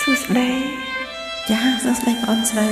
សួស្តីចាសួស្តីបងស្រី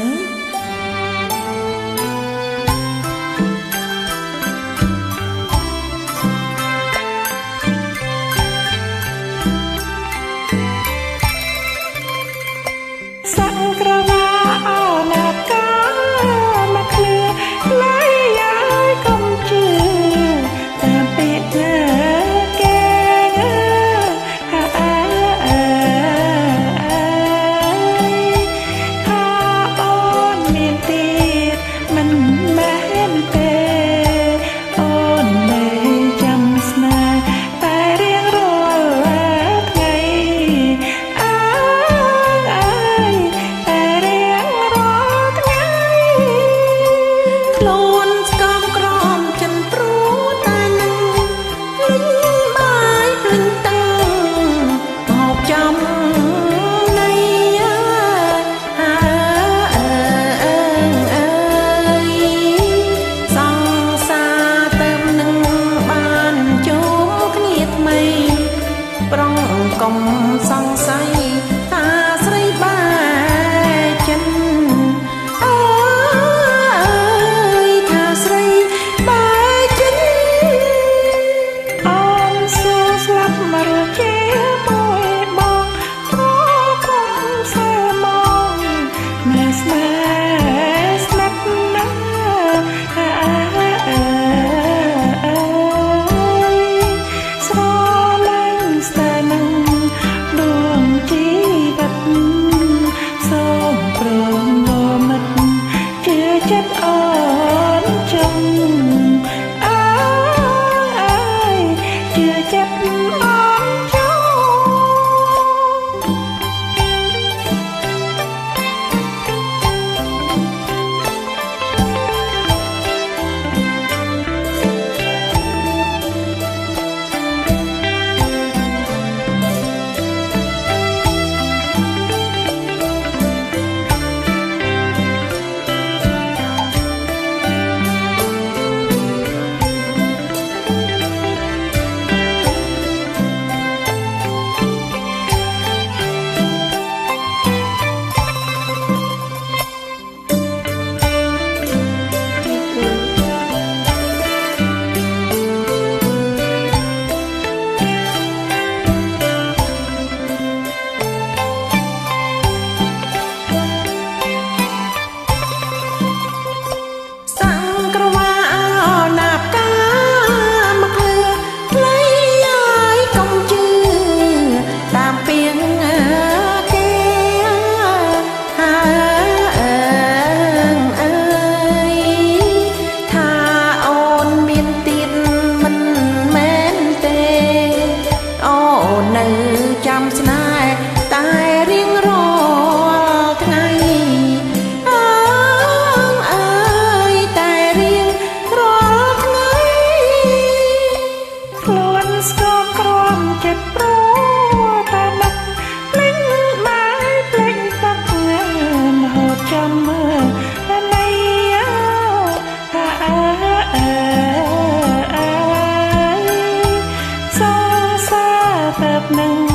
កុំសង្ស័យថាស្រីបែកចិត្តអើយថាស្រីបែកចិត្តអូនសួរស្លាប់មករជាមួយបងខំសើមកមែស្នេហ៍ស្លាប់ណាស់ស្រឡាញ់ស្នេហ៍ចាំស្នេហ៍តែរៀងរាល់ថ្ងៃអើយតែរៀងរាល់ថ្ងៃខ្លួនស្គមក្រំចិត្តព្រោះតែនឹកភ្លេចបាយភ្លេចទឹកមហូតចាំមើលណៃថាសរសើរទៅនឹង